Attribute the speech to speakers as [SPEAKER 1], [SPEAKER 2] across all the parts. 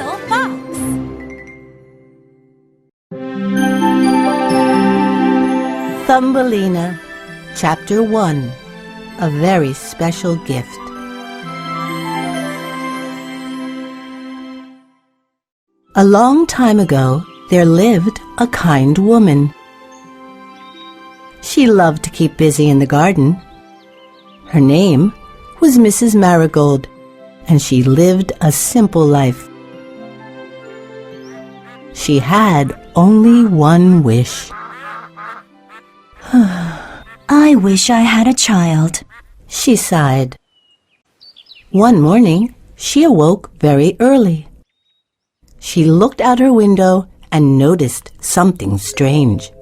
[SPEAKER 1] little fox.
[SPEAKER 2] Thumbelina, Chapter 1, A Very Special Gift. A long time ago, there lived a kind woman. She loved to keep busy in the garden. Her name was Mrs. Marigold, and she lived a simple life. She had only one wish.
[SPEAKER 1] I wish I had a child,
[SPEAKER 2] she sighed. One morning, she awoke very early. She looked out her window and noticed something strange.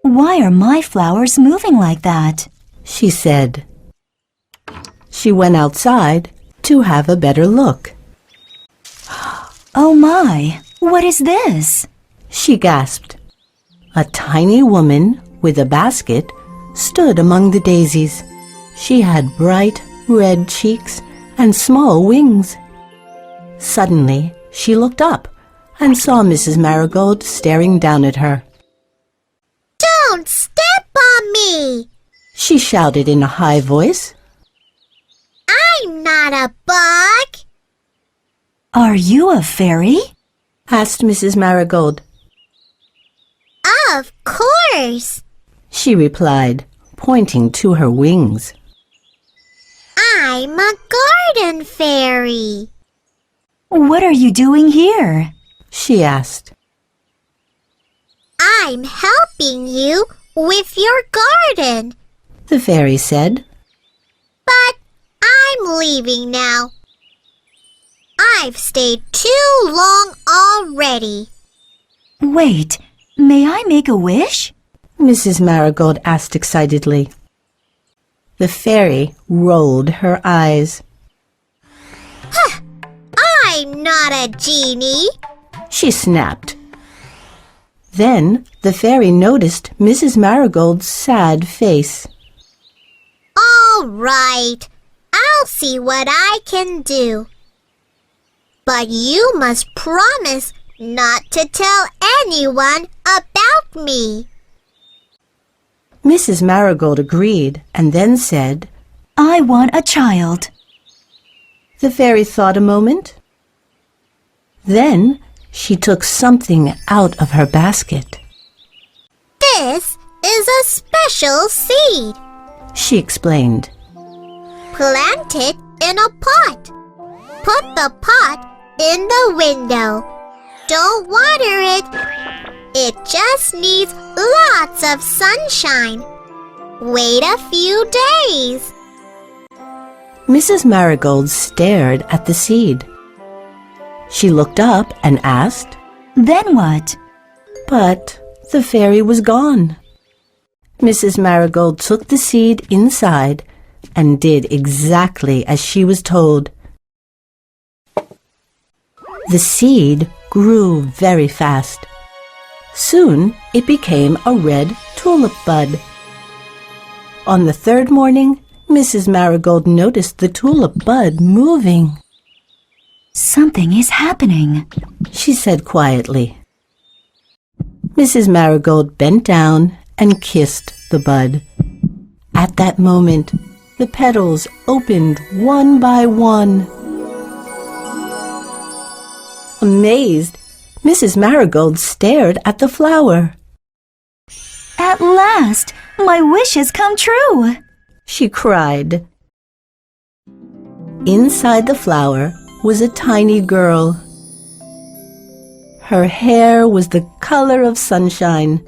[SPEAKER 1] Why are my flowers moving like that?
[SPEAKER 2] She said. She went outside to have a better look.
[SPEAKER 1] Oh my, what is this?
[SPEAKER 2] She gasped. A tiny woman with a basket stood among the daisies. She had bright red cheeks and small wings. Suddenly, she looked up and saw Mrs. Marigold staring down at her.
[SPEAKER 3] Don't step on me!
[SPEAKER 2] She shouted in a high voice.
[SPEAKER 3] I'm not a bug!
[SPEAKER 1] Are you a fairy?
[SPEAKER 2] Asked Mrs. Marigold.
[SPEAKER 3] Of course!
[SPEAKER 2] She replied, pointing to her wings.
[SPEAKER 3] I'm a garden fairy.
[SPEAKER 1] What are you doing here?
[SPEAKER 2] She asked.
[SPEAKER 3] I'm helping you with your garden.
[SPEAKER 2] The fairy said.
[SPEAKER 3] But I'm leaving now. I've stayed too long already.
[SPEAKER 1] Wait, may I make a wish?
[SPEAKER 2] Mrs. Marigold asked excitedly. The fairy rolled her eyes.
[SPEAKER 3] I'm not a genie.
[SPEAKER 2] She snapped. Then the fairy noticed Mrs. Marigold's sad face.
[SPEAKER 3] All right, I'll see what I can do. But you must promise not to tell anyone about me.
[SPEAKER 2] Mrs. Marigold agreed and then said,
[SPEAKER 1] I want a child.
[SPEAKER 2] The fairy thought a moment. Then she took something out of her basket.
[SPEAKER 3] This is a special seed.
[SPEAKER 2] She explained.
[SPEAKER 3] Plant it in a pot. Put the pot in the window. Don't water it. It just needs lots of sunshine. Wait a few days.
[SPEAKER 2] Mrs. Marigold stared at the seed. She looked up and asked,
[SPEAKER 1] Then what?
[SPEAKER 2] but the fairy was gone. Mrs. Marigold took the seed inside and did exactly as she was told. The seed grew very fast. Soon it became a red tulip bud. On the third morning, Mrs. Marigold noticed the tulip bud moving.
[SPEAKER 1] Something is happening,
[SPEAKER 2] She said quietly. Mrs. Marigold bent down and kissed the bud. At that moment, the petals opened one by one. Amazed, Mrs. Marigold stared at the flower.
[SPEAKER 1] At last, my wish has come true.
[SPEAKER 2] She cried. Inside the flower was a tiny girl. Her hair was the color of sunshine.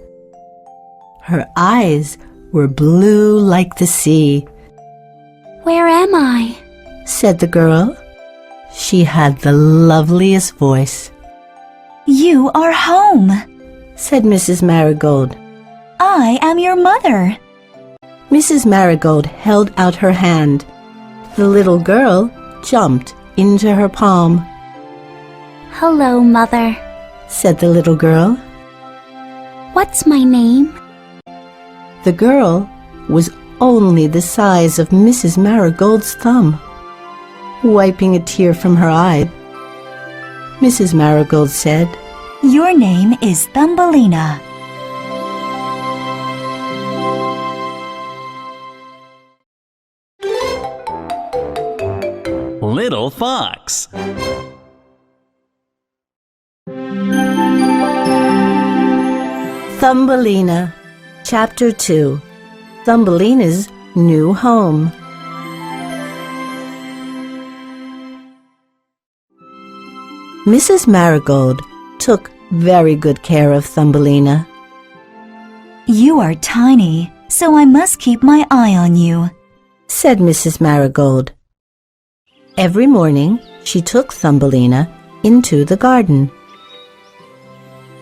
[SPEAKER 2] Her eyes were blue like the sea.
[SPEAKER 4] Where am I?
[SPEAKER 2] Said the girl. She had the loveliest voice.
[SPEAKER 1] You are home.
[SPEAKER 2] Said Mrs. Marigold.
[SPEAKER 1] I am your mother.
[SPEAKER 2] Mrs. Marigold held out her hand. The little girl jumped into her palm.
[SPEAKER 4] Hello, Mother.
[SPEAKER 2] Said the little girl.
[SPEAKER 4] What's my name?
[SPEAKER 2] The girl was only the size of Mrs. Marigold's thumb. Wiping a tear from her eye, Mrs. Marigold said.
[SPEAKER 1] Your name is Thumbelina.
[SPEAKER 5] Little Fox.
[SPEAKER 2] Thumbelina, Chapter 2. Thumbelina's New Home. Mrs. Marigold took very good care of Thumbelina.
[SPEAKER 1] You are tiny, so I must keep my eye on you,
[SPEAKER 2] said Mrs. Marigold. Every morning she took Thumbelina into the garden.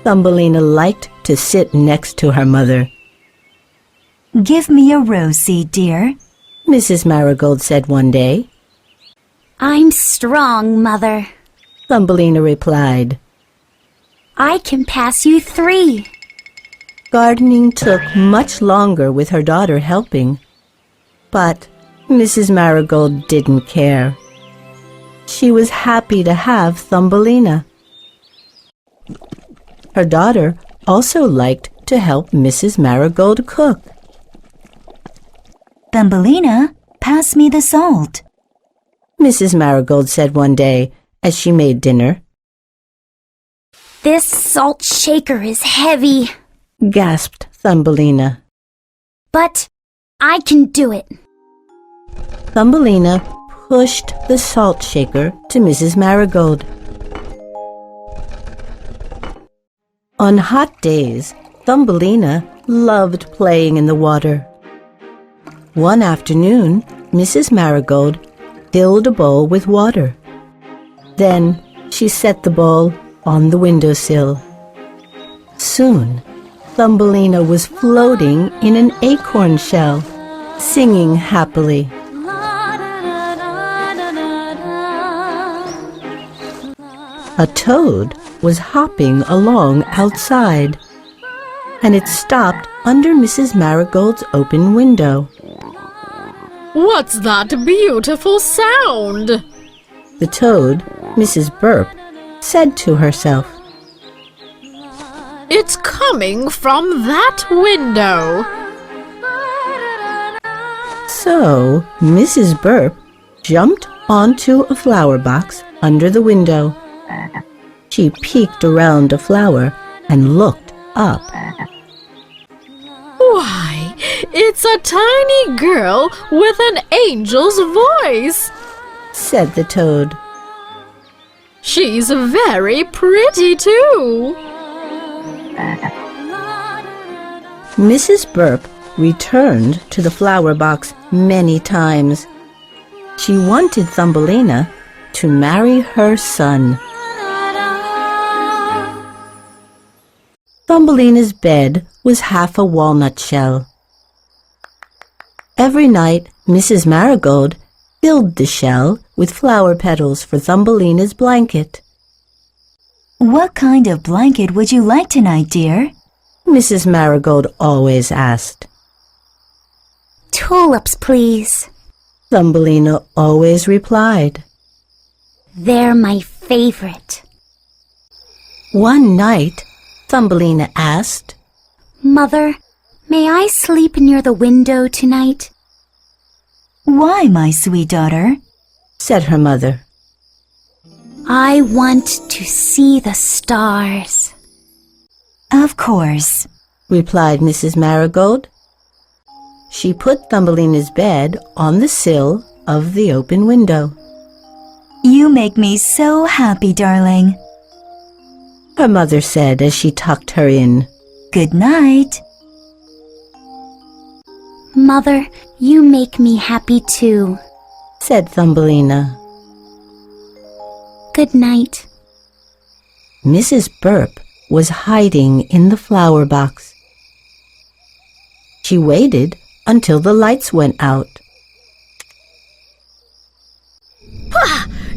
[SPEAKER 2] Thumbelina liked to sit next to her mother.
[SPEAKER 1] Give me a rose seed, dear,
[SPEAKER 2] Mrs. Marigold said one day.
[SPEAKER 4] I'm strong, Mother.
[SPEAKER 2] Thumbelina replied.
[SPEAKER 4] I can pass you 3.
[SPEAKER 2] Gardening took much longer with her daughter helping, but Mrs. Marigold didn't care. She was happy to have Thumbelina. Her daughter also liked to help Mrs. Marigold cook.
[SPEAKER 1] Thumbelina, pass me the salt.
[SPEAKER 2] Mrs. Marigold said one day as she made dinner.
[SPEAKER 4] This salt shaker is heavy,
[SPEAKER 2] Gasped Thumbelina.
[SPEAKER 4] but I can do it.
[SPEAKER 2] Thumbelina pushed the salt shaker to Mrs. Marigold. On hot days, Thumbelina loved playing in the water. One afternoon, Mrs. Marigold filled a bowl with water. Then she set the bowl on the windowsill. Soon, Thumbelina was floating in an acorn shell, singing happily. A toad was hopping along outside, and it stopped under Mrs. Marigold's open window.
[SPEAKER 6] What's that beautiful sound?
[SPEAKER 2] The toad, Mrs. Burp, said to herself.
[SPEAKER 6] It's coming from that window.
[SPEAKER 2] So Mrs. Burp jumped onto a flower box under the window. She peeked around a flower and looked up.
[SPEAKER 6] Why, it's a tiny girl with an angel's voice,
[SPEAKER 2] said the toad.
[SPEAKER 6] She's very pretty too.
[SPEAKER 2] Mrs. Burp returned to the flower box many times. She wanted Thumbelina to marry her son. Thumbelina's bed was half a walnut shell. Every night, Mrs. Marigold filled the shell with flower petals for Thumbelina's blanket.
[SPEAKER 1] What kind of blanket would you like tonight, dear?
[SPEAKER 2] Mrs. Marigold always asked.
[SPEAKER 4] Tulips, please.
[SPEAKER 2] Thumbelina always replied.
[SPEAKER 4] They're my favorite.
[SPEAKER 2] One night, Thumbelina asked,
[SPEAKER 4] Mother, may I sleep near the window tonight?
[SPEAKER 1] Why, my sweet daughter?
[SPEAKER 2] said her mother.
[SPEAKER 4] I want to see the stars.
[SPEAKER 1] Of course.
[SPEAKER 2] Replied Mrs. Marigold. She put Thumbelina's bed on the sill of the open window.
[SPEAKER 1] You make me so happy, darling.
[SPEAKER 2] Her mother said as she tucked her in.
[SPEAKER 1] Good night.
[SPEAKER 4] Mother, you make me happy too.
[SPEAKER 2] Said Thumbelina.
[SPEAKER 4] Good night.
[SPEAKER 2] Mrs. Burp was hiding in the flower box. She waited until the lights went out.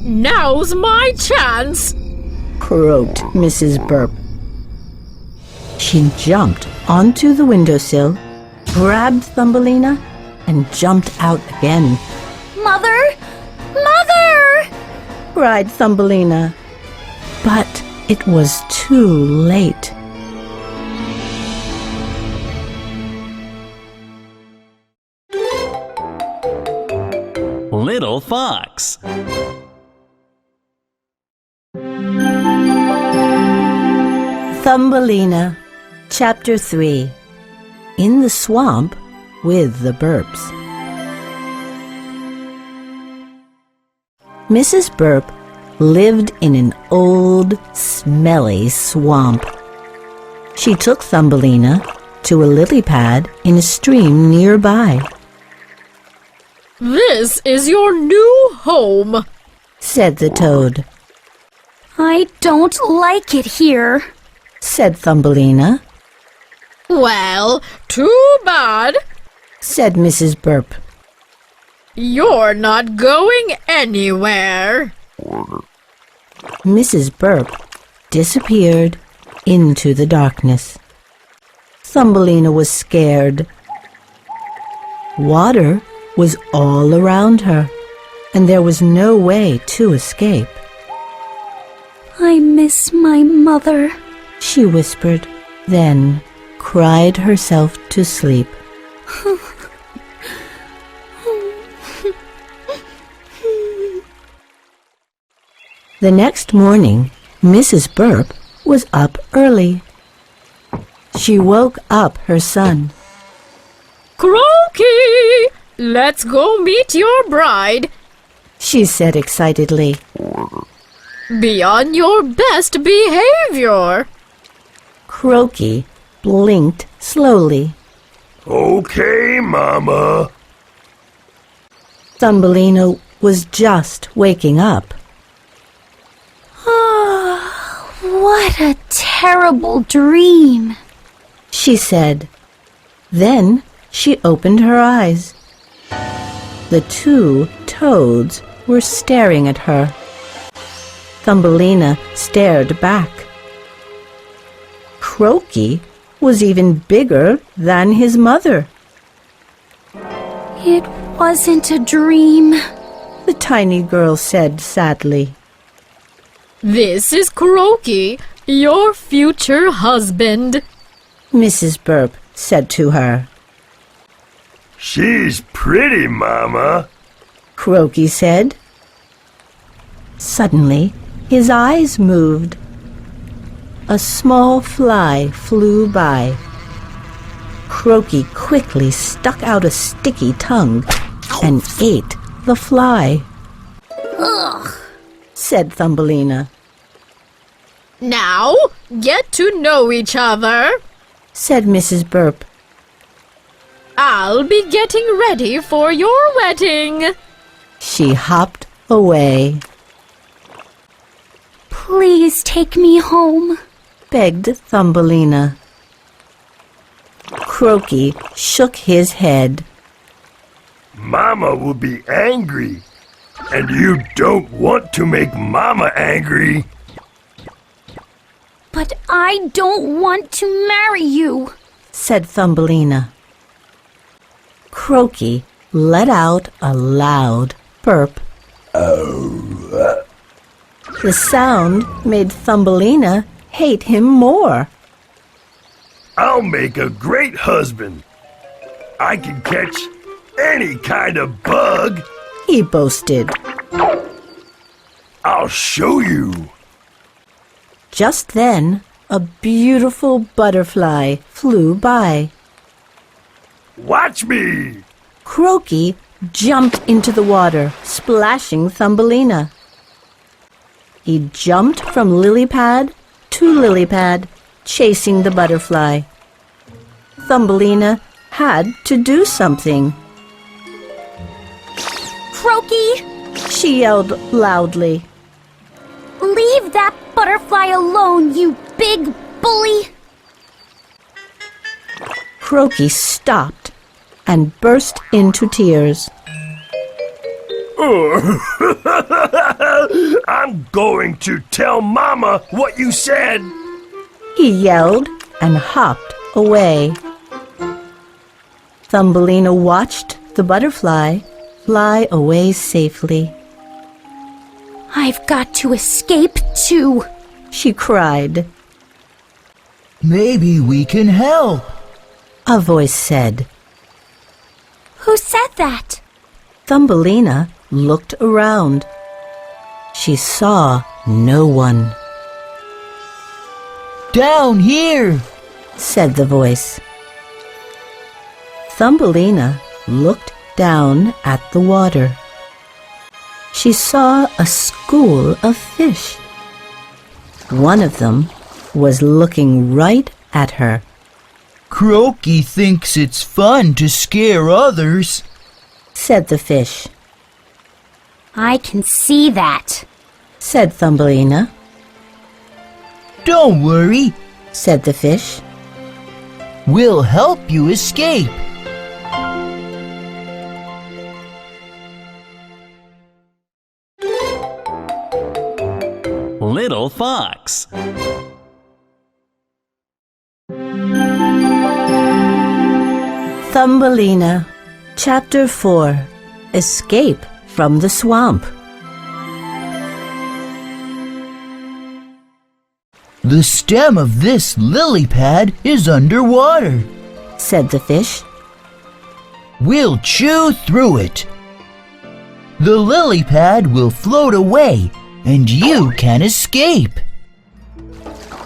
[SPEAKER 6] Now's my chance,
[SPEAKER 2] Croaked Mrs. Burp. She jumped onto the windowsill, grabbed Thumbelina, and jumped out again.
[SPEAKER 4] Mother! Mother!
[SPEAKER 2] Cried Thumbelina. But it was too late.
[SPEAKER 5] Little Fox.
[SPEAKER 2] Thumbelina, Chapter 3. In the Swamp with the Burps. Mrs. Burp lived in an old, smelly swamp. She took Thumbelina to a lily pad in a stream nearby.
[SPEAKER 6] This is your new home,
[SPEAKER 2] Said the toad.
[SPEAKER 4] I don't like it here.
[SPEAKER 2] Said Thumbelina.
[SPEAKER 6] Well, too bad.
[SPEAKER 2] Said Mrs. Burp.
[SPEAKER 6] You're not going anywhere.
[SPEAKER 2] Mrs. Burp disappeared into the darkness. Thumbelina was scared. Water was all around her, and there was no way to escape.
[SPEAKER 4] I miss my mother.
[SPEAKER 2] She whispered, then cried herself to sleep. The next morning, Mrs. Burp was up early. She woke up her son.
[SPEAKER 6] Croaky, let's go meet your bride.
[SPEAKER 2] She said excitedly.
[SPEAKER 6] Be on your best behavior.
[SPEAKER 2] Croaky blinked slowly.
[SPEAKER 7] Okay, Mama.
[SPEAKER 2] Thumbelina was just waking up.
[SPEAKER 4] What a terrible dream.
[SPEAKER 2] She said. Then she opened her eyes. The two toads were staring at her. Thumbelina stared back. Croaky was even bigger than his mother.
[SPEAKER 4] It wasn't a dream.
[SPEAKER 2] The tiny girl said sadly.
[SPEAKER 6] This is Croaky, your future husband.
[SPEAKER 2] Mrs. Burp said to her.
[SPEAKER 7] She's pretty, Mama.
[SPEAKER 2] Croaky said. Suddenly, his eyes moved. A small fly flew by. Croaky quickly stuck out a sticky tongue and ate the fly.
[SPEAKER 4] Ugh.
[SPEAKER 2] Said Thumbelina.
[SPEAKER 6] Now, get to know each other.
[SPEAKER 2] Said Mrs. Burp.
[SPEAKER 6] I'll be getting ready for your wedding.
[SPEAKER 2] She hopped away.
[SPEAKER 4] Please take me home.
[SPEAKER 2] Begged Thumbelina. Croaky shook his head.
[SPEAKER 7] Mama will be angry. And you don't want to make Mama angry.
[SPEAKER 4] But I don't want to marry you.
[SPEAKER 2] Said Thumbelina. Croaky let out a loud burp. The sound made Thumbelina hate him more.
[SPEAKER 7] I'll make a great husband. I can catch any kind of bug.
[SPEAKER 2] He boasted.
[SPEAKER 7] I'll show you.
[SPEAKER 2] Just then, a beautiful butterfly flew by.
[SPEAKER 7] Watch me.
[SPEAKER 2] Croaky jumped into the water, splashing Thumbelina. He jumped from lily pad to lily pad, chasing the butterfly. Thumbelina had to do something.
[SPEAKER 4] Croaky,
[SPEAKER 2] She yelled loudly.
[SPEAKER 4] leave that butterfly alone, you big bully.
[SPEAKER 2] Croaky stopped and burst into tears.
[SPEAKER 7] I'm going to tell Mama what you said.
[SPEAKER 2] He yelled and hopped away. Thumbelina watched the butterfly fly away safely.
[SPEAKER 4] I've got to escape too.
[SPEAKER 2] she cried.
[SPEAKER 8] Maybe we can help,
[SPEAKER 2] A voice said.
[SPEAKER 4] Who said that?
[SPEAKER 2] Thumbelina looked around. She saw no one.
[SPEAKER 8] Down here,
[SPEAKER 2] said the voice. Thumbelina looked down at the water. She saw a school of fish. One of them was looking right at her.
[SPEAKER 8] Croaky thinks it's fun to scare others,
[SPEAKER 2] Said the fish.
[SPEAKER 4] I can see that.
[SPEAKER 2] Said Thumbelina.
[SPEAKER 8] Don't worry,
[SPEAKER 2] Said the fish.
[SPEAKER 8] we'll help you escape.
[SPEAKER 5] Little Fox.
[SPEAKER 2] Thumbelina, Chapter 4. Escape from the Swamp.
[SPEAKER 8] The stem of this lily pad is underwater.
[SPEAKER 2] Said the fish.
[SPEAKER 8] We'll chew through it. The lily pad will float away, and you can escape.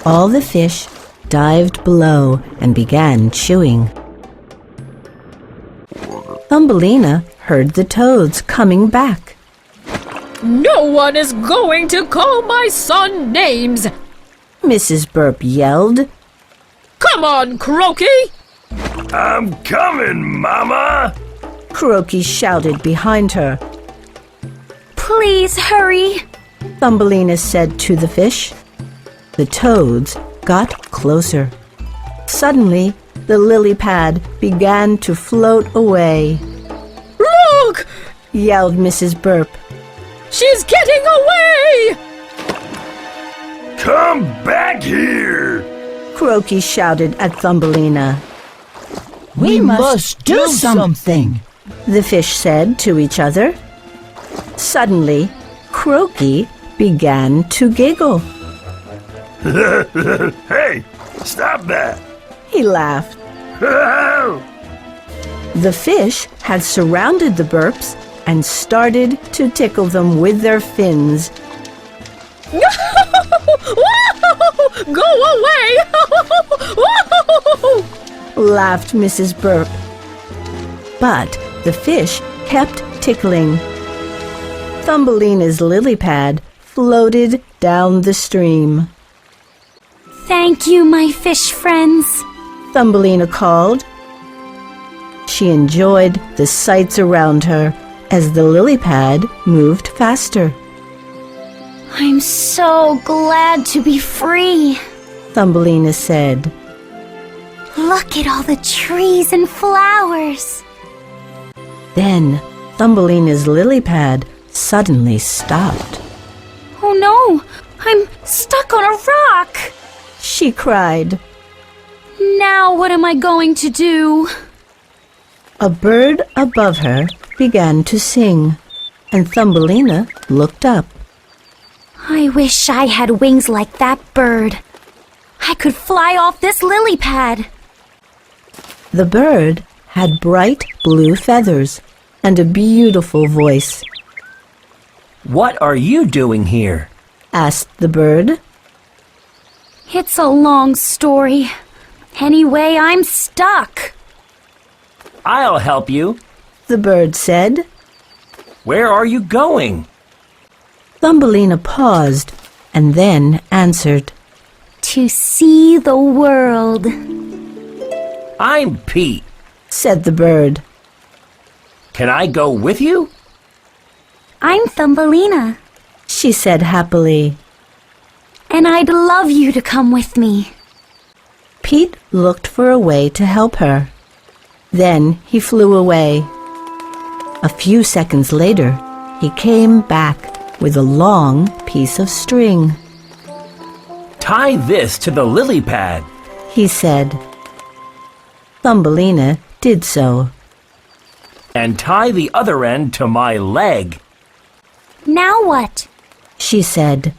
[SPEAKER 2] All the fish dived below and began chewing. Thumbelina heard the toads coming back.
[SPEAKER 6] No one is going to call my son names.
[SPEAKER 2] Mrs. Burp yelled.
[SPEAKER 6] Come on, Croaky.
[SPEAKER 7] I'm coming, Mama!
[SPEAKER 2] Croaky shouted behind her.
[SPEAKER 4] Please hurry.
[SPEAKER 2] Thumbelina said to the fish. The toads got closer. Suddenly, the lily pad began to float away.
[SPEAKER 6] Look!
[SPEAKER 2] Yelled Mrs. Burp.
[SPEAKER 6] She's getting away!
[SPEAKER 7] Come back here!
[SPEAKER 2] Croaky shouted at Thumbelina.
[SPEAKER 8] We must do something.
[SPEAKER 2] The fish said to each other. Suddenly, Croaky began to giggle.
[SPEAKER 7] Hey, stop that!
[SPEAKER 2] He laughed. The fish had surrounded the Burps and started to tickle them with their fins.
[SPEAKER 6] Go away!
[SPEAKER 2] Laughed Mrs. Burp. But the fish kept tickling. Thumbelina's lily pad floated down the stream.
[SPEAKER 4] Thank you, my fish friends.
[SPEAKER 2] Thumbelina called. She enjoyed the sights around her as the lily pad moved faster.
[SPEAKER 4] I'm so glad to be free.
[SPEAKER 2] Thumbelina said.
[SPEAKER 4] Look at all the trees and flowers.
[SPEAKER 2] Then Thumbelina's lily pad suddenly stopped.
[SPEAKER 4] Oh no, I'm stuck on a rock.
[SPEAKER 2] She cried.
[SPEAKER 4] Now what am I going to do?
[SPEAKER 2] A bird above her began to sing, and Thumbelina looked up.
[SPEAKER 4] I wish I had wings like that bird. I could fly off this lily pad.
[SPEAKER 2] The bird had bright blue feathers and a beautiful voice.
[SPEAKER 9] What are you doing here?
[SPEAKER 2] Asked the bird.
[SPEAKER 4] It's a long story. Anyway, I'm stuck.
[SPEAKER 9] I'll help you.
[SPEAKER 2] The bird said.
[SPEAKER 9] Where are you going?
[SPEAKER 2] Thumbelina paused and then answered.
[SPEAKER 4] To see the world.
[SPEAKER 9] I'm Pete.
[SPEAKER 2] Said the bird.
[SPEAKER 9] Can I go with you?
[SPEAKER 4] I'm Thumbelina.
[SPEAKER 2] She said happily.
[SPEAKER 4] And I'd love you to come with me.
[SPEAKER 2] Pete looked for a way to help her. Then he flew away. A few seconds later, he came back with a long piece of string.
[SPEAKER 9] Tie this to the lily pad.
[SPEAKER 2] He said. Thumbelina did so.
[SPEAKER 9] And tie the other end to my leg.
[SPEAKER 4] Now what?
[SPEAKER 2] She said.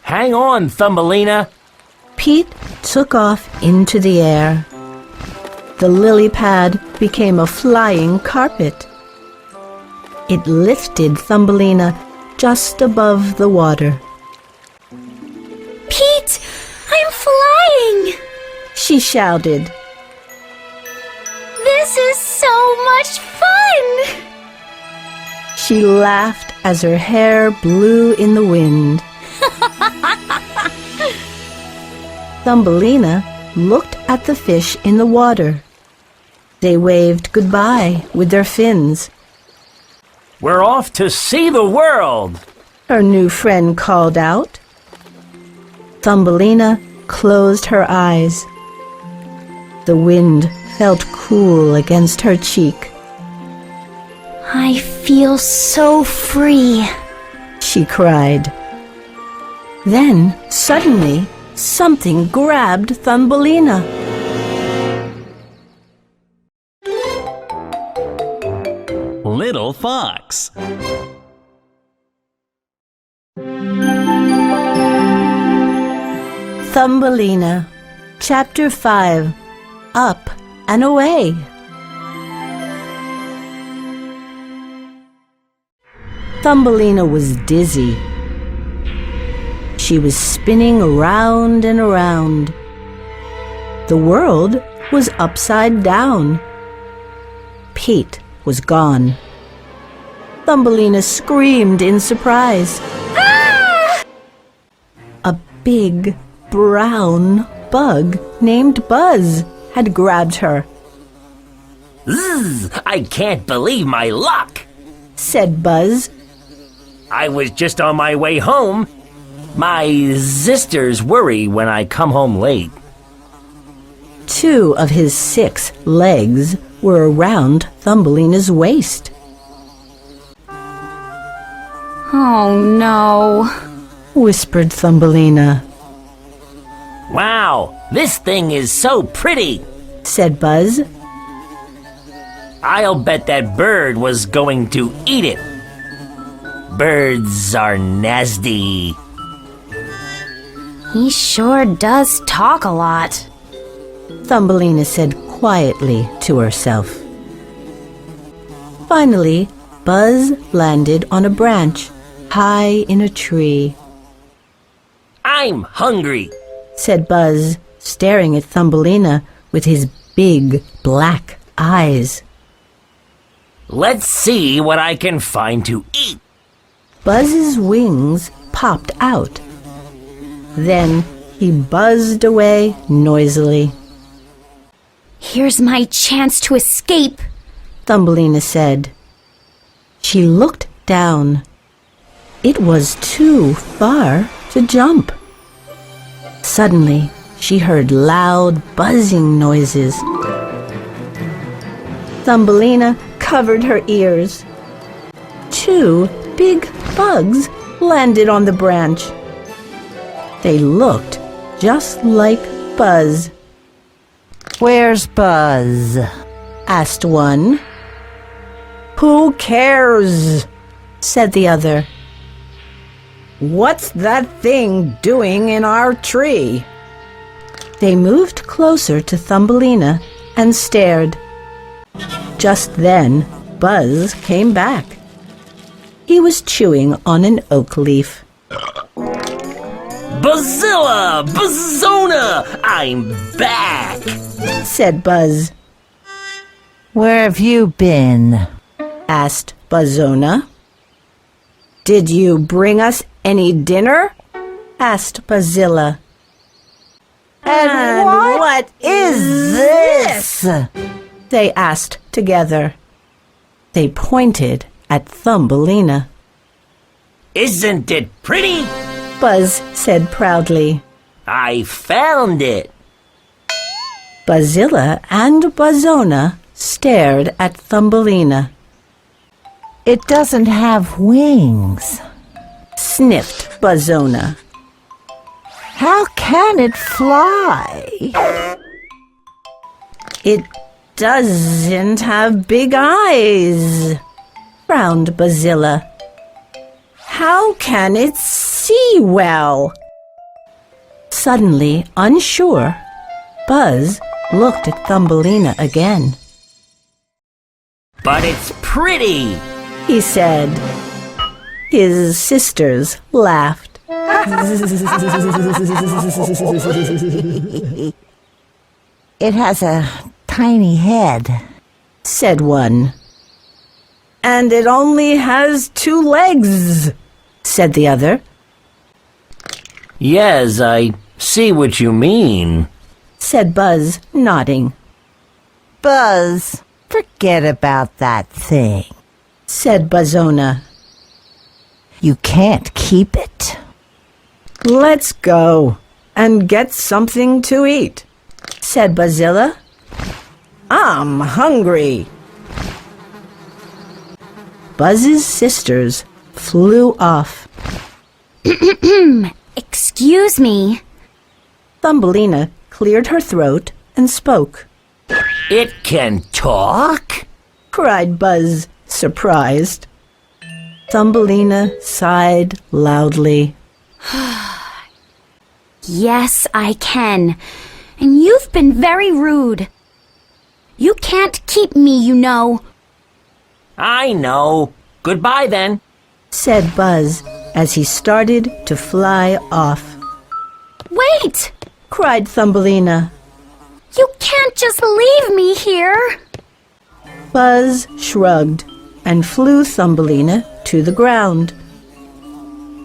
[SPEAKER 9] Hang on, Thumbelina.
[SPEAKER 2] Pete took off into the air. The lily pad became a flying carpet. It lifted Thumbelina just above the water.
[SPEAKER 4] Pete, I'm flying!
[SPEAKER 2] She shouted.
[SPEAKER 4] This is so much fun!
[SPEAKER 2] She laughed as her hair blew in the wind. Thumbelina looked at the fish in the water. They waved goodbye with their fins.
[SPEAKER 9] We're off to see the world.
[SPEAKER 2] Her new friend called out. Thumbelina closed her eyes. The wind felt cool against her cheek.
[SPEAKER 4] I feel so free,
[SPEAKER 2] She cried. Then, suddenly, something grabbed Thumbelina.
[SPEAKER 5] Little Fox.
[SPEAKER 2] Thumbelina, Chapter 5, Up and Away. Thumbelina was dizzy. She was spinning around and around. The world was upside down. Pete was gone. Thumbelina screamed in surprise.
[SPEAKER 4] Ah!
[SPEAKER 2] A big, brown bug named Buzz had grabbed her,
[SPEAKER 9] Zzz, I can't believe my luck.
[SPEAKER 2] said Buzz.
[SPEAKER 9] I was just on my way home. My sisters worry when I come home late.
[SPEAKER 2] 2 of his 6 legs were around Thumbelina's waist.
[SPEAKER 4] Oh no,
[SPEAKER 2] Whispered Thumbelina,
[SPEAKER 9] Wow, this thing is so pretty.
[SPEAKER 2] said Buzz.
[SPEAKER 9] I'll bet that bird was going to eat it. Birds are nasty.
[SPEAKER 4] he sure does talk a lot.
[SPEAKER 2] Thumbelina said quietly to herself. Finally, Buzz landed on a branch high in a tree,
[SPEAKER 9] I'm hungry.
[SPEAKER 2] said Buzz, staring at Thumbelina with his big black eyes.
[SPEAKER 9] Let's see what I can find to eat.
[SPEAKER 2] Buzz's wings popped out. Then he buzzed away noisily.
[SPEAKER 4] Here's my chance to escape.
[SPEAKER 2] Thumbelina said. She looked down. It was too far to jump. Suddenly, she heard loud buzzing noises. Thumbelina covered her ears. 2 big bugs landed on the branch. They looked just like Buzz.
[SPEAKER 10] Where's Buzz?
[SPEAKER 2] Asked one. Who cares? Said the other. What's that thing doing in our tree? They moved closer to Thumbelina and stared. Just then, Buzz came back. He was chewing on an oak leaf.
[SPEAKER 9] Bazilla! Bazona! I'm back!
[SPEAKER 2] Said Buzz.
[SPEAKER 10] Where have you been?
[SPEAKER 2] Asked Bazona. Did you bring us any dinner? Asked Bazilla.
[SPEAKER 10] And what is this?
[SPEAKER 2] They asked together. They pointed at Thumbelina.
[SPEAKER 9] Isn't it pretty?
[SPEAKER 2] Buzz said proudly.
[SPEAKER 9] I found it.
[SPEAKER 2] Bazilla and Bazona stared at Thumbelina.
[SPEAKER 10] It doesn't have wings.
[SPEAKER 2] Sniffed Bazona.
[SPEAKER 10] How can it fly?
[SPEAKER 2] It doesn't have big eyes, frowned Bazilla. How can it see well? Suddenly, unsure, Buzz looked at Thumbelina again.
[SPEAKER 9] But it's pretty!
[SPEAKER 2] He said. His sisters laughed.
[SPEAKER 10] It has a tiny head,
[SPEAKER 2] said one. And it only has 2 legs, said the other.
[SPEAKER 9] Yes, I see what you mean,
[SPEAKER 2] said Buzz, nodding.
[SPEAKER 10] Buzz, forget about that thing,
[SPEAKER 2] said Buzzona.
[SPEAKER 10] You can't keep it.
[SPEAKER 2] Let's go and get something to eat, said Buzzilla. I'm hungry. Buzz's sisters flew off.
[SPEAKER 4] Excuse me.
[SPEAKER 2] Thumbelina cleared her throat and spoke.
[SPEAKER 9] It can talk?
[SPEAKER 2] Cried Buzz, surprised. Thumbelina sighed loudly.
[SPEAKER 4] Yes, I can. And you've been very rude. You can't keep me, you know.
[SPEAKER 9] I know. Goodbye then,
[SPEAKER 2] said Buzz as he started to fly off.
[SPEAKER 4] Wait!
[SPEAKER 2] Cried Thumbelina.
[SPEAKER 4] You can't just leave me here.
[SPEAKER 2] Buzz shrugged and flew Thumbelina to the ground.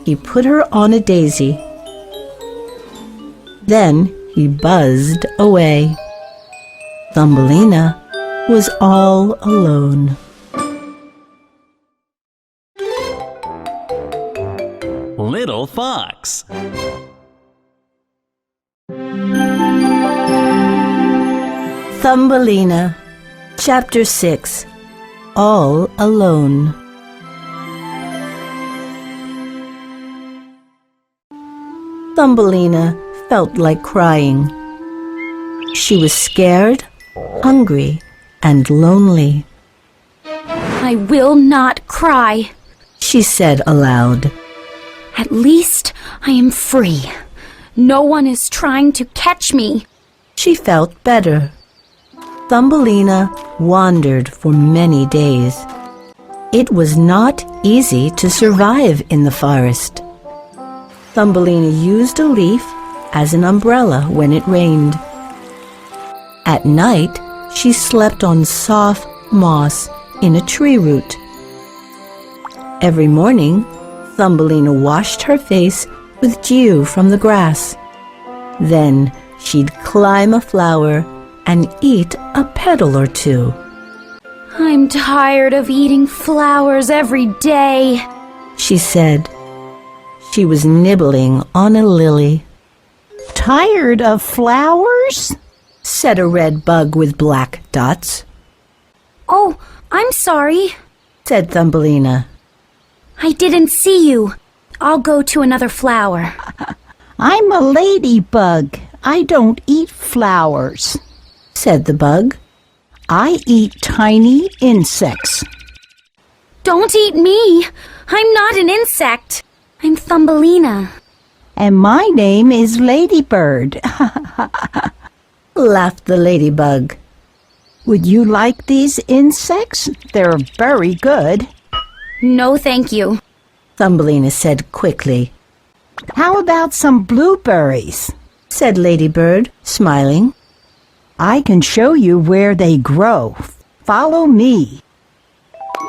[SPEAKER 2] He put her on a daisy. Then he buzzed away. Thumbelina was all alone.
[SPEAKER 5] Little Fox.
[SPEAKER 2] Thumbelina, Chapter 6, All Alone. Thumbelina felt like crying. She was scared, hungry, and lonely.
[SPEAKER 4] I will not cry,
[SPEAKER 2] she said aloud.
[SPEAKER 4] At least I am free. No one is trying to catch me.
[SPEAKER 2] She felt better. Thumbelina wandered for many days. It was not easy to survive in the forest. Thumbelina used a leaf as an umbrella when it rained. At night, she slept on soft moss in a tree root. Every morning, Thumbelina washed her face with dew from the grass. Then she'd climb a flower and eat a petal or 2.
[SPEAKER 4] I'm tired of eating flowers every day,
[SPEAKER 2] she said. She was nibbling on a lily.
[SPEAKER 10] Tired of flowers?
[SPEAKER 2] Said a red bug with black dots.
[SPEAKER 4] Oh, I'm sorry,
[SPEAKER 2] said Thumbelina.
[SPEAKER 4] I didn't see you. I'll go to another flower.
[SPEAKER 10] I'm a ladybug. I don't eat flowers,
[SPEAKER 2] said the bug.
[SPEAKER 10] I eat tiny insects.
[SPEAKER 4] Don't eat me. I'm not an insect. I'm Thumbelina.
[SPEAKER 10] And my name is Ladybird.
[SPEAKER 2] Laughed the ladybug.
[SPEAKER 10] Would you like these insects? They're very good.
[SPEAKER 4] No, thank you,
[SPEAKER 2] Thumbelina said quickly.
[SPEAKER 10] How about some blueberries?
[SPEAKER 2] Said Ladybird, smiling.
[SPEAKER 10] I can show you where they grow. Follow me.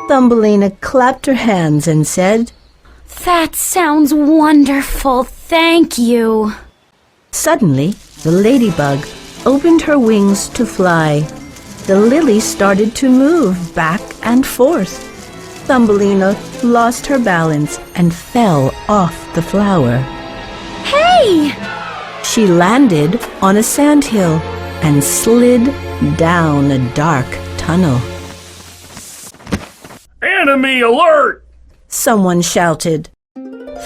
[SPEAKER 2] Thumbelina clapped her hands and said,
[SPEAKER 4] That sounds wonderful, thank you.
[SPEAKER 2] Suddenly, the ladybug opened her wings to fly. The lily started to move back and forth. Thumbelina lost her balance and fell off the flower.
[SPEAKER 4] Hey!
[SPEAKER 2] She landed on a sandhill and slid down a dark tunnel.
[SPEAKER 7] Enemy alert!
[SPEAKER 2] Someone shouted.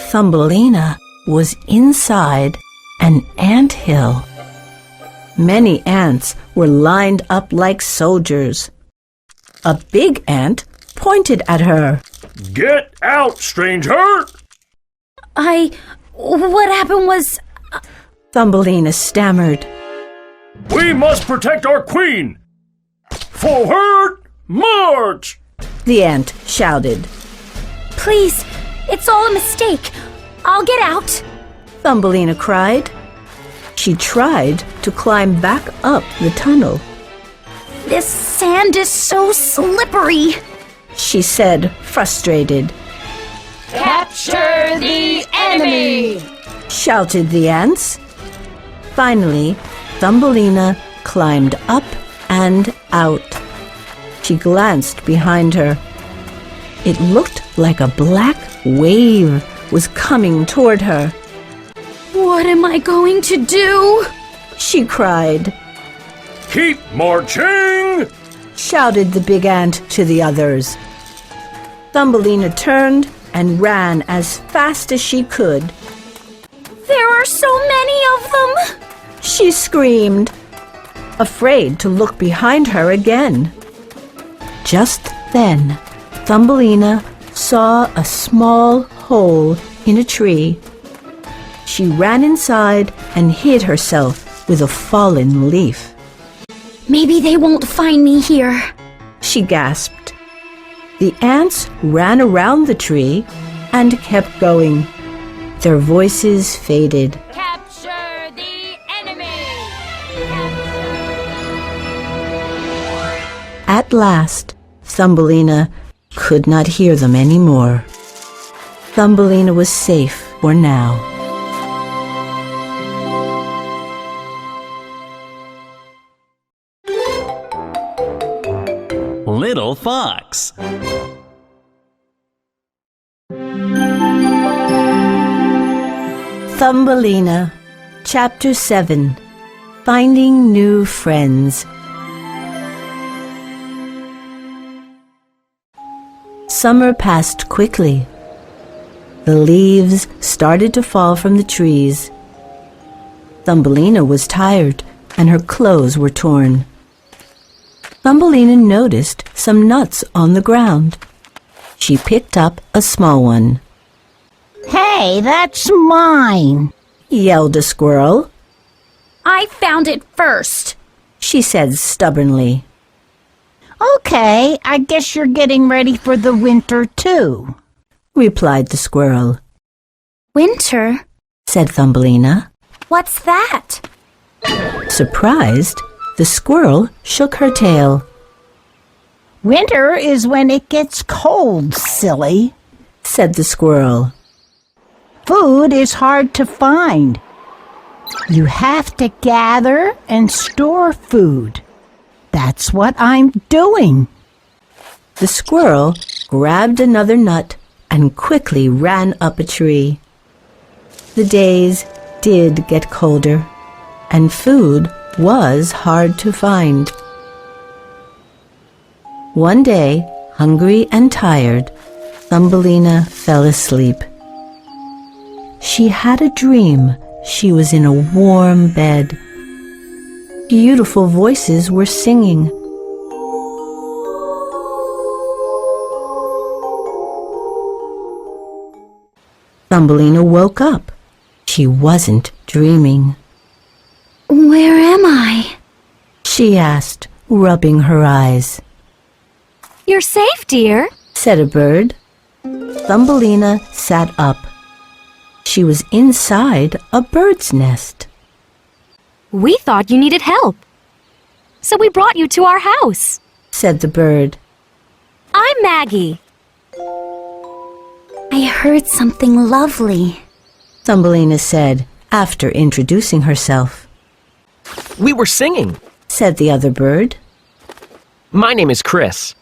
[SPEAKER 2] Thumbelina was inside an anthill. Many ants were lined up like soldiers. A big ant pointed at her.
[SPEAKER 7] Get out, stranger!
[SPEAKER 4] What happened was...
[SPEAKER 2] Thumbelina stammered.
[SPEAKER 7] We must protect our queen! Forward, march!
[SPEAKER 2] The ant shouted.
[SPEAKER 4] Please, it's all a mistake. I'll get out.
[SPEAKER 2] Thumbelina cried. She tried to climb back up the tunnel.
[SPEAKER 4] This sand is so slippery.
[SPEAKER 2] She said, frustrated.
[SPEAKER 6] Capture the enemy!
[SPEAKER 2] Shouted the ants. Finally, Thumbelina climbed up and out. She glanced behind her. It looked like a black wave was coming toward her.
[SPEAKER 4] What am I going to do?
[SPEAKER 2] She cried.
[SPEAKER 7] Keep marching!
[SPEAKER 2] Shouted the big ant to the others. Thumbelina turned and ran as fast as she could.
[SPEAKER 4] There are so many of them.
[SPEAKER 2] She screamed, afraid to look behind her again. Just then, Thumbelina saw a small hole in a tree. She ran inside and hid herself with a fallen leaf.
[SPEAKER 4] Maybe they won't find me here.
[SPEAKER 2] She gasped. The ants ran around the tree and kept going. Their voices faded.
[SPEAKER 6] Capture the enemy!
[SPEAKER 2] At last, Thumbelina could not hear them anymore. Thumbelina was safe for now.
[SPEAKER 5] Little Fox.
[SPEAKER 2] Thumbelina, Chapter 7, Finding New Friends. Summer passed quickly. The leaves started to fall from the trees. Thumbelina was tired, and her clothes were torn. Thumbelina noticed some nuts on the ground. She picked up a small one.
[SPEAKER 10] Hey, that's mine,
[SPEAKER 2] Yelled a squirrel.
[SPEAKER 4] I found it first.
[SPEAKER 2] She said stubbornly.
[SPEAKER 10] Okay, I guess you're getting ready for the winter too,
[SPEAKER 2] Replied the squirrel.
[SPEAKER 4] Winter?
[SPEAKER 2] Said Thumbelina.
[SPEAKER 4] What's that?
[SPEAKER 2] Surprised, the squirrel shook her tail.
[SPEAKER 10] Winter is when it gets cold, silly.
[SPEAKER 2] Said the squirrel.
[SPEAKER 10] Food is hard to find. You have to gather and store food. That's what I'm doing.
[SPEAKER 2] The squirrel grabbed another nut and quickly ran up a tree. The days did get colder, and food was hard to find. One day, hungry and tired, Thumbelina fell asleep. She had a dream she was in a warm bed. Beautiful voices were singing. Thumbelina woke up. She wasn't dreaming.
[SPEAKER 4] Where am I?
[SPEAKER 2] She asked, rubbing her eyes.
[SPEAKER 4] You're safe, dear.
[SPEAKER 2] Said a bird. Thumbelina sat up. She was inside a bird's nest.
[SPEAKER 11] We thought you needed help, so we brought you to our house,
[SPEAKER 2] Said the bird.
[SPEAKER 11] I'm Maggie.
[SPEAKER 4] I heard something lovely.
[SPEAKER 2] Thumbelina said, after introducing herself.
[SPEAKER 12] We were singing,
[SPEAKER 2] Said the other bird.
[SPEAKER 12] My name is Chris.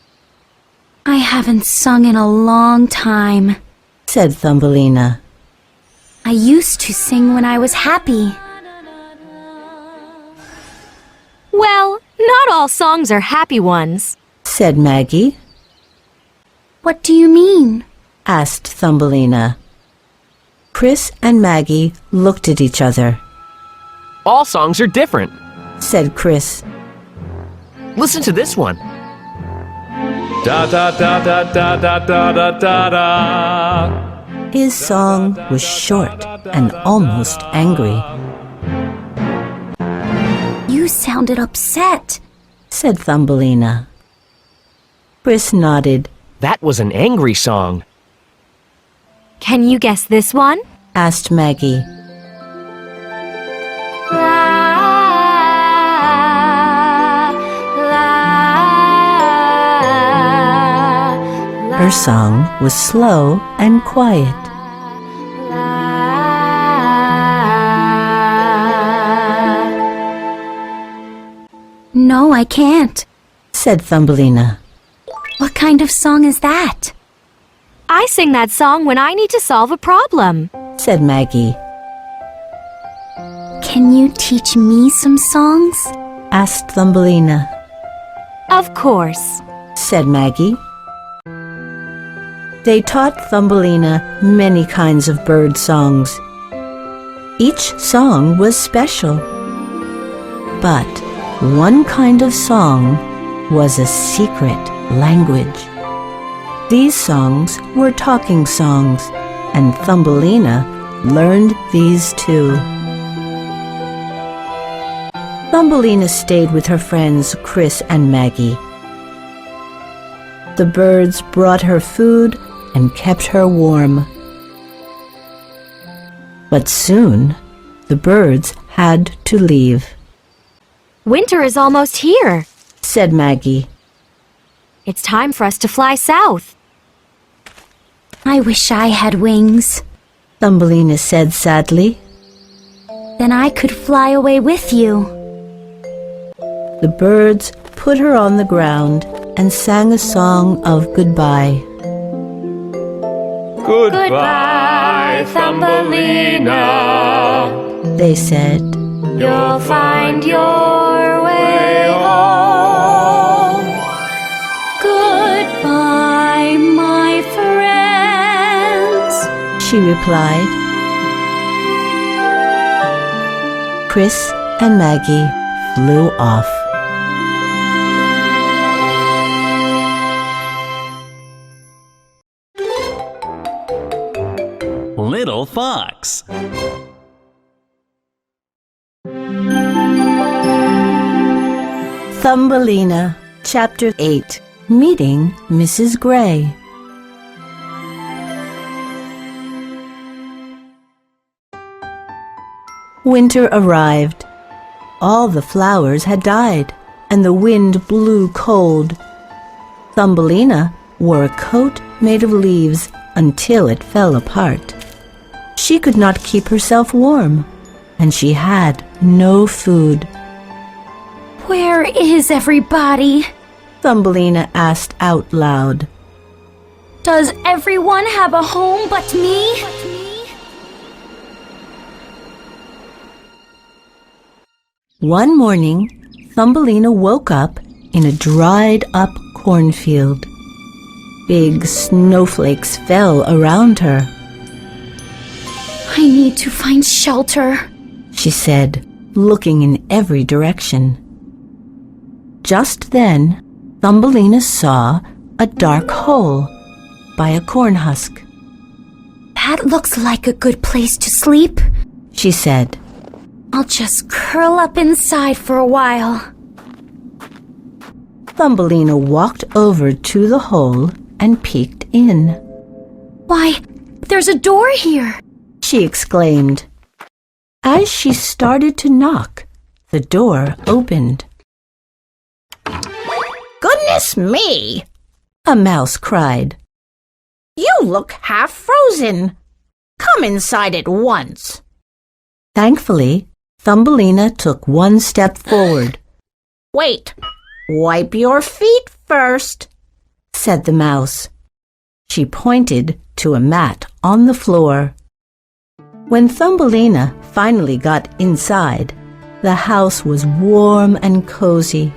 [SPEAKER 4] I haven't sung in a long time.
[SPEAKER 2] Said Thumbelina.
[SPEAKER 4] I used to sing when I was happy.
[SPEAKER 11] Well, not all songs are happy ones.
[SPEAKER 2] Said Maggie.
[SPEAKER 4] What do you mean?
[SPEAKER 2] Asked Thumbelina. Chris and Maggie looked at each other.
[SPEAKER 12] All songs are different.
[SPEAKER 2] Said Chris.
[SPEAKER 12] Listen to this one.
[SPEAKER 5] Da da da da da da da da da da.
[SPEAKER 2] His song was short and almost angry.
[SPEAKER 4] You sounded upset,
[SPEAKER 2] said Thumbelina. Chris nodded.
[SPEAKER 12] That was an angry song.
[SPEAKER 11] Can you guess this one?
[SPEAKER 2] Asked Maggie. Her song was slow and quiet.
[SPEAKER 4] No, I can't,
[SPEAKER 2] said Thumbelina.
[SPEAKER 4] What kind of song is that?
[SPEAKER 11] I sing that song when I need to solve a problem,
[SPEAKER 2] said Maggie.
[SPEAKER 4] Can you teach me some songs?
[SPEAKER 2] Asked Thumbelina.
[SPEAKER 11] Of course,
[SPEAKER 2] said Maggie. They taught Thumbelina many kinds of bird songs. Each song was special. But one kind of song was a secret language. These songs were talking songs, and Thumbelina learned these too. Thumbelina stayed with her friends Chris and Maggie. The birds brought her food and kept her warm. But soon, the birds had to leave.
[SPEAKER 11] Winter is almost here,
[SPEAKER 2] said Maggie.
[SPEAKER 11] It's time for us to fly south.
[SPEAKER 4] I wish I had wings.
[SPEAKER 2] Thumbelina said sadly.
[SPEAKER 4] Then I could fly away with you.
[SPEAKER 2] The birds put her on the ground and sang a song of goodbye.
[SPEAKER 5] Goodbye, Thumbelina,
[SPEAKER 2] they said.
[SPEAKER 11] You'll find your way home.
[SPEAKER 4] Goodbye, my friends,
[SPEAKER 2] she replied. Chris and Maggie flew off.
[SPEAKER 13] Little Fox.
[SPEAKER 2] Thumbelina, Chapter 8. Meeting Mrs. Gray. Winter arrived. All the flowers had died, and the wind blew cold. Thumbelina wore a coat made of leaves until it fell apart. She could not keep herself warm, and she had no food.
[SPEAKER 4] Where is everybody?
[SPEAKER 2] Thumbelina asked out loud.
[SPEAKER 4] Does everyone have a home but me?
[SPEAKER 2] One morning, Thumbelina woke up in a dried-up cornfield. Big snowflakes fell around her.
[SPEAKER 4] I need to find shelter,
[SPEAKER 2] she said, looking in every direction. Just then, Thumbelina saw a dark hole by a corn husk.
[SPEAKER 4] That looks like a good place to sleep,
[SPEAKER 2] she said.
[SPEAKER 4] I'll just curl up inside for a while.
[SPEAKER 2] Thumbelina walked over to the hole and peeked in.
[SPEAKER 4] Why, there's a door here,
[SPEAKER 2] she exclaimed. As she started to knock, the door opened.
[SPEAKER 10] Goodness me!
[SPEAKER 2] A mouse cried.
[SPEAKER 10] You look half frozen. Come inside at once.
[SPEAKER 2] Thankfully, Thumbelina took one step forward.
[SPEAKER 10] Wait, wipe your feet first,
[SPEAKER 2] said the mouse. She pointed to a mat on the floor. When Thumbelina finally got inside, the house was warm and cozy.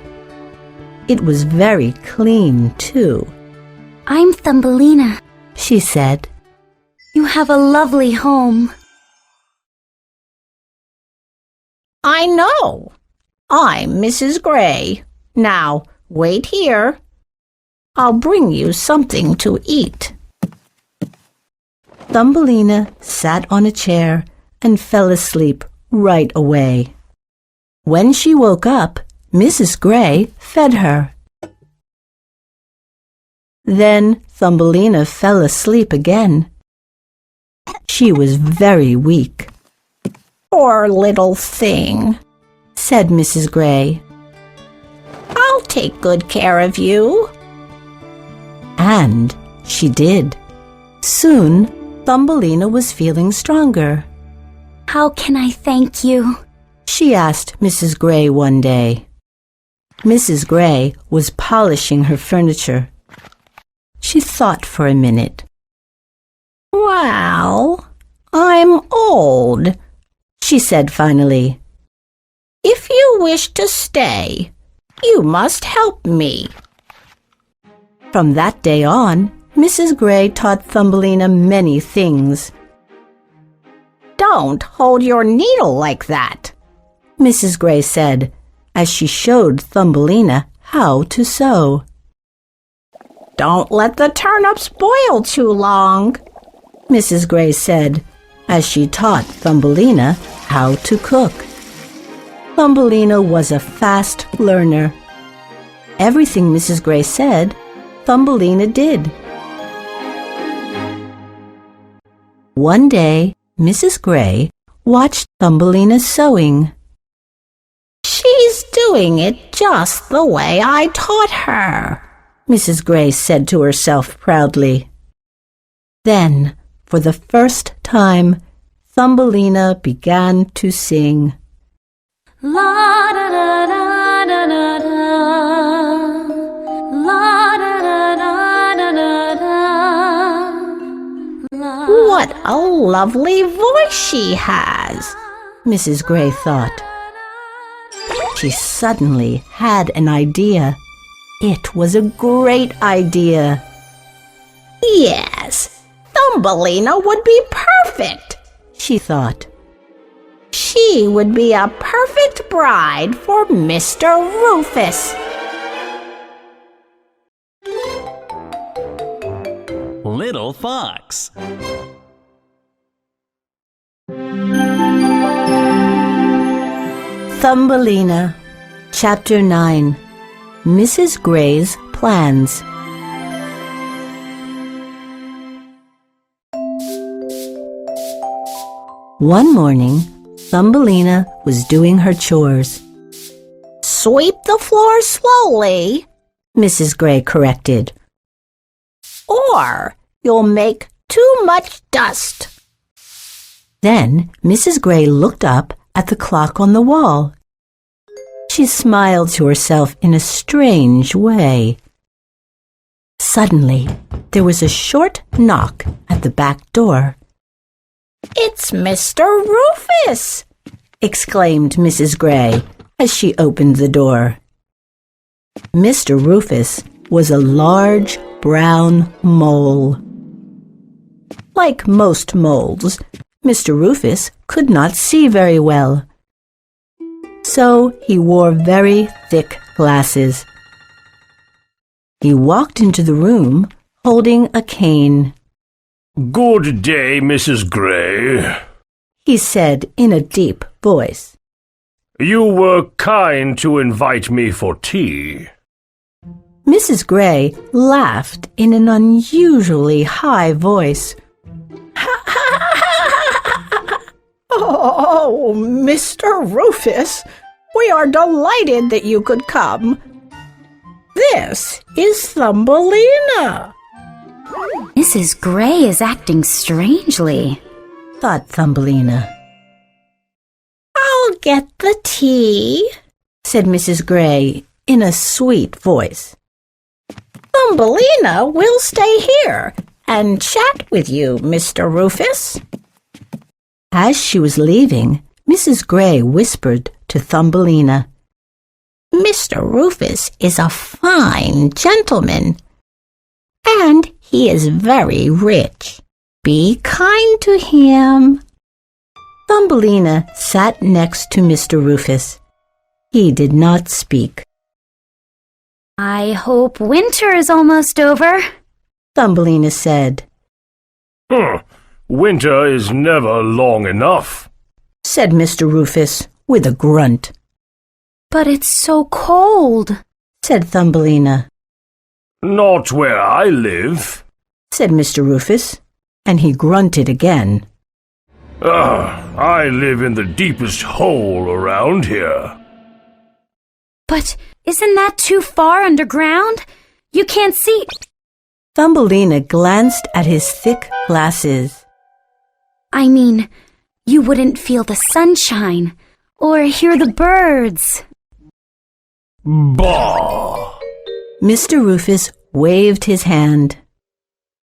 [SPEAKER 2] It was very clean, too.
[SPEAKER 4] I'm Thumbelina,
[SPEAKER 2] she said.
[SPEAKER 4] You have a lovely home.
[SPEAKER 10] I know. I'm Mrs. Gray. Now, wait here. I'll bring you something to eat.
[SPEAKER 2] Thumbelina sat on a chair and fell asleep right away. When she woke up, Mrs. Gray fed her. Then Thumbelina fell asleep again. She was very weak.
[SPEAKER 10] Poor little thing,
[SPEAKER 2] said Mrs. Gray.
[SPEAKER 10] I'll take good care of you.
[SPEAKER 2] And she did. Soon, Thumbelina was feeling stronger.
[SPEAKER 4] How can I thank you?
[SPEAKER 2] She asked Mrs. Gray one day. Mrs. Gray was polishing her furniture. She thought for a minute.
[SPEAKER 10] Well, I'm old,
[SPEAKER 2] she said finally.
[SPEAKER 10] If you wish to stay, you must help me.
[SPEAKER 2] From that day on, Mrs. Gray taught Thumbelina many things.
[SPEAKER 10] Don't hold your needle like that,
[SPEAKER 2] Mrs. Gray said, as she showed Thumbelina how to sew.
[SPEAKER 10] Don't let the turnips boil too long,
[SPEAKER 2] Mrs. Gray said, as she taught Thumbelina how to cook. Thumbelina was a fast learner. Everything Mrs. Gray said, Thumbelina did. One day, Mrs. Gray watched Thumbelina sewing.
[SPEAKER 10] She's doing it just the way I taught her,
[SPEAKER 2] Mrs. Gray said to herself proudly. Then, for the first time, Thumbelina began to sing.
[SPEAKER 4] La da da da da da da. La da da da da da da.
[SPEAKER 10] What a lovely voice she has,
[SPEAKER 2] Mrs. Gray thought. She suddenly had an idea. It was a great idea.
[SPEAKER 10] Yes, Thumbelina would be perfect,
[SPEAKER 2] she thought.
[SPEAKER 10] She would be a perfect bride for Mr. Rufus.
[SPEAKER 13] Little Fox.
[SPEAKER 2] Thumbelina, Chapter 9. Mrs. Gray's Plans. One morning, Thumbelina was doing her chores.
[SPEAKER 10] Sweep the floor slowly,
[SPEAKER 2] Mrs. Gray corrected.
[SPEAKER 10] Or you'll make too much dust.
[SPEAKER 2] Then Mrs. Gray looked up at the clock on the wall. She smiled to herself in a strange way. Suddenly, there was a short knock at the back door.
[SPEAKER 10] It's Mr. Rufus,
[SPEAKER 2] exclaimed Mrs. Gray as she opened the door. Mr. Rufus was a large brown mole. Like most moles, Mr. Rufus could not see very well. So he wore very thick glasses. He walked into the room holding a cane.
[SPEAKER 7] Good day, Mrs. Gray,
[SPEAKER 2] he said in a deep voice.
[SPEAKER 7] You were kind to invite me for tea.
[SPEAKER 2] Mrs. Gray laughed in an unusually high voice.
[SPEAKER 10] Oh, Mr. Rufus, we are delighted that you could come. This is Thumbelina.
[SPEAKER 4] Mrs. Gray is acting strangely,
[SPEAKER 2] thought Thumbelina.
[SPEAKER 10] I'll get the tea,
[SPEAKER 2] said Mrs. Gray in a sweet voice.
[SPEAKER 10] Thumbelina will stay here and chat with you, Mr. Rufus.
[SPEAKER 2] As she was leaving, Mrs. Gray whispered to Thumbelina,
[SPEAKER 10] Mr. Rufus is a fine gentleman, and he is very rich. Be kind to him.
[SPEAKER 2] Thumbelina sat next to Mr. Rufus. He did not speak.
[SPEAKER 4] I hope winter is almost over,
[SPEAKER 2] Thumbelina said.
[SPEAKER 7] Winter is never long enough,
[SPEAKER 2] said Mr. Rufus with a grunt.
[SPEAKER 4] But it's so cold,
[SPEAKER 2] said Thumbelina.
[SPEAKER 7] Not where I live,
[SPEAKER 2] said Mr. Rufus, and he grunted again.
[SPEAKER 7] I live in the deepest hole around here.
[SPEAKER 4] But isn't that too far underground? You can't see.
[SPEAKER 2] Thumbelina glanced at his thick glasses.
[SPEAKER 4] I mean, you wouldn't feel the sunshine or hear the birds.
[SPEAKER 7] Bah!
[SPEAKER 2] Mr. Rufus waved his hand.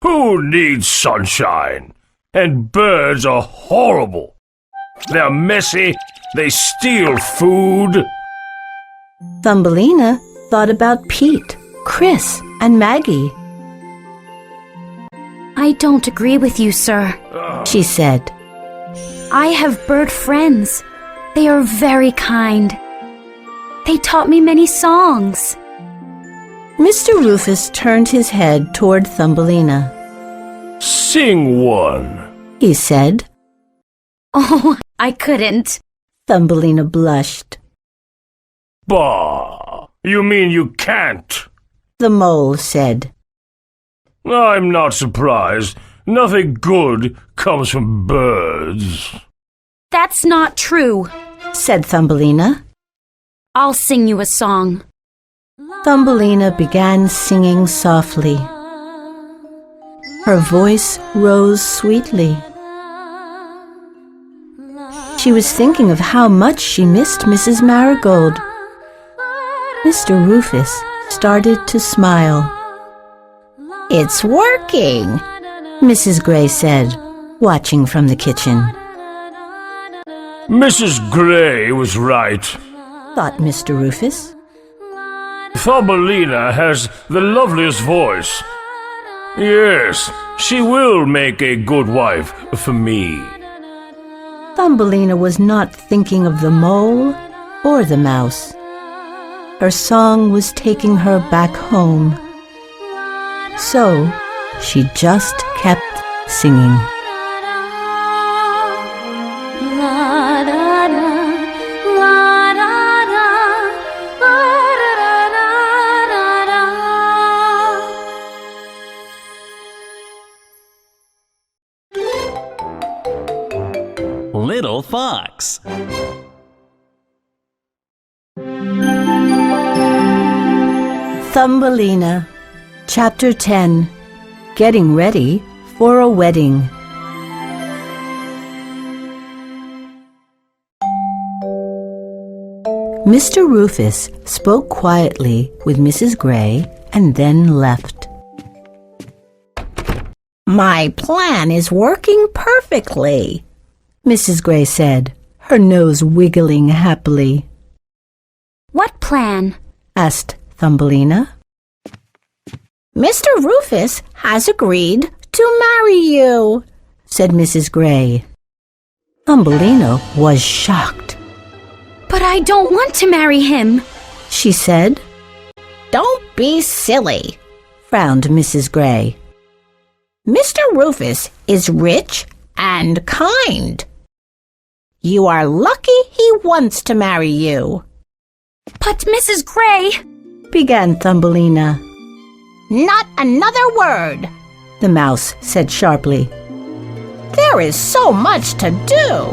[SPEAKER 7] Who needs sunshine? And birds are horrible. They're messy, they steal food.
[SPEAKER 2] Thumbelina thought about Pete, Chris, and Maggie.
[SPEAKER 4] I don't agree with you, sir,
[SPEAKER 2] she said.
[SPEAKER 4] I have bird friends. They are very kind. They taught me many songs.
[SPEAKER 2] Mr. Rufus turned his head toward Thumbelina.
[SPEAKER 7] Sing one,
[SPEAKER 2] he said.
[SPEAKER 4] Oh, I couldn't.
[SPEAKER 2] Thumbelina blushed.
[SPEAKER 7] Bah! You mean you can't?
[SPEAKER 2] The mole said.
[SPEAKER 7] I'm not surprised. Nothing good comes from birds.
[SPEAKER 4] That's not true,
[SPEAKER 2] said Thumbelina.
[SPEAKER 4] I'll sing you a song.
[SPEAKER 2] Thumbelina began singing softly. Her voice rose sweetly. She was thinking of how much she missed Mrs. Marigold. Mr. Rufus started to smile. It's working, Mrs. Gray said, watching from the kitchen.
[SPEAKER 7] Mrs. Gray was right,
[SPEAKER 2] thought Mr. Rufus.
[SPEAKER 7] Thumbelina has the loveliest voice. Yes, she will make a good wife for me.
[SPEAKER 2] Thumbelina was not thinking of the mole or the mouse. Her song was taking her back home. So she just kept singing.
[SPEAKER 13] Little Fox.
[SPEAKER 2] Thumbelina, Chapter 10, Getting Ready for a Wedding. Mr. Rufus spoke quietly with Mrs. Gray and then left. My plan is working perfectly, Mrs. Gray said, her nose wiggling happily.
[SPEAKER 4] What plan?
[SPEAKER 2] Asked Thumbelina. Mr. Rufus has agreed to marry you, said Mrs. Gray. Thumbelina was shocked.
[SPEAKER 4] But I don't want to marry him,
[SPEAKER 2] she said. Don't be silly, frowned Mrs. Gray. Mr. Rufus is rich and kind. You are lucky he wants to marry you.
[SPEAKER 4] But Mrs. Gray,
[SPEAKER 2] began Thumbelina. Not another word, the mouse said sharply. There is so much to do.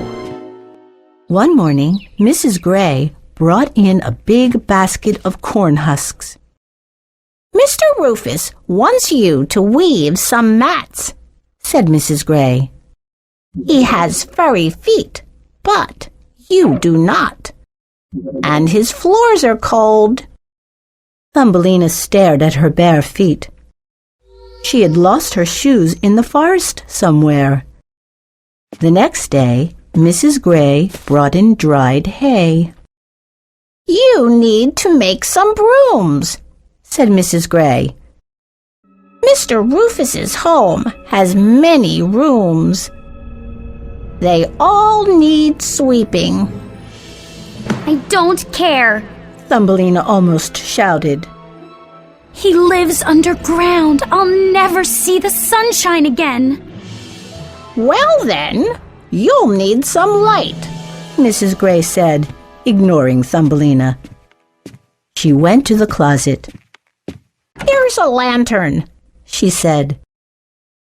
[SPEAKER 2] One morning, Mrs. Gray brought in a big basket of corn husks. Mr. Rufus wants you to weave some mats, said Mrs. Gray. He has furry feet, but you do not. And his floors are cold. Thumbelina stared at her bare feet. She had lost her shoes in the forest somewhere. The next day, Mrs. Gray brought in dried hay. You need to make some brooms, said Mrs. Gray. Mr. Rufus's home has many rooms. They all need sweeping.
[SPEAKER 4] I don't care,
[SPEAKER 2] Thumbelina almost shouted.
[SPEAKER 4] He lives underground. I'll never see the sunshine again.
[SPEAKER 2] Well then, you'll need some light, Mrs. Gray said, ignoring Thumbelina. She went to the closet. "Here's a lantern," she said.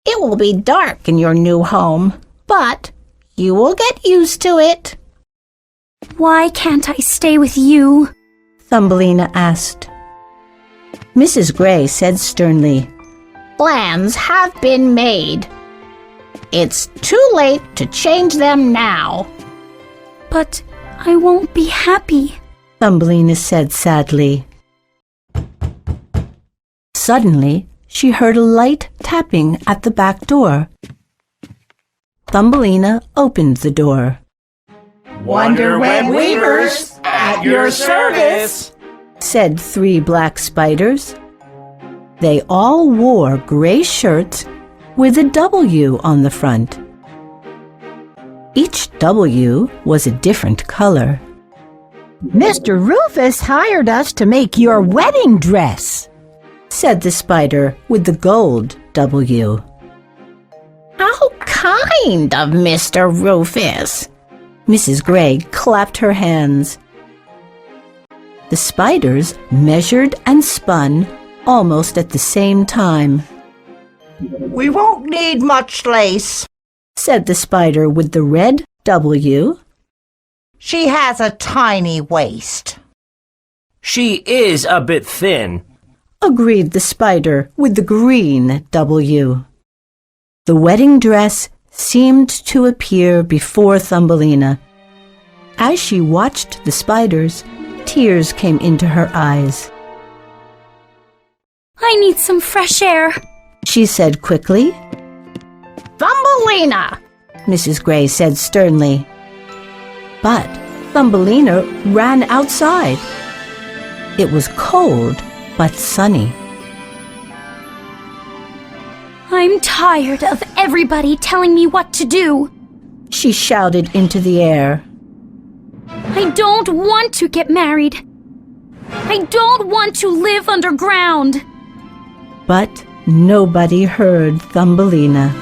[SPEAKER 2] "It will be dark in your new home, but you will get used to it."
[SPEAKER 4] Why can't I stay with you?
[SPEAKER 2] Thumbelina asked. Mrs. Gray said sternly, "Plans have been made. It's too late to change them now."
[SPEAKER 4] But I won't be happy,
[SPEAKER 2] Thumbelina said sadly. Suddenly, she heard a light tapping at the back door. Thumbelina opened the door.
[SPEAKER 8] Wonder Web Weavers, at your service,
[SPEAKER 2] said 3 black spiders. They all wore gray shirts with a W on the front. Each W was a different color.
[SPEAKER 10] Mr. Rufus hired us to make your wedding dress,
[SPEAKER 2] said the spider with the gold W. How kind of Mr. Rufus! Mrs. Gray clapped her hands. The spiders measured and spun almost at the same time.
[SPEAKER 8] We won't need much lace,
[SPEAKER 2] said the spider with the red W.
[SPEAKER 8] She has a tiny waist.
[SPEAKER 12] She is a bit thin,
[SPEAKER 2] agreed the spider with the green W. The wedding dress seemed to appear before Thumbelina. As she watched the spiders, tears came into her eyes.
[SPEAKER 4] I need some fresh air,
[SPEAKER 2] she said quickly.
[SPEAKER 10] Thumbelina!
[SPEAKER 2] Mrs. Gray said sternly. But Thumbelina ran outside. It was cold but sunny.
[SPEAKER 4] I'm tired of everybody telling me what to do,
[SPEAKER 2] she shouted into the air.
[SPEAKER 4] I don't want to get married. I don't want to live underground.
[SPEAKER 2] But nobody heard Thumbelina.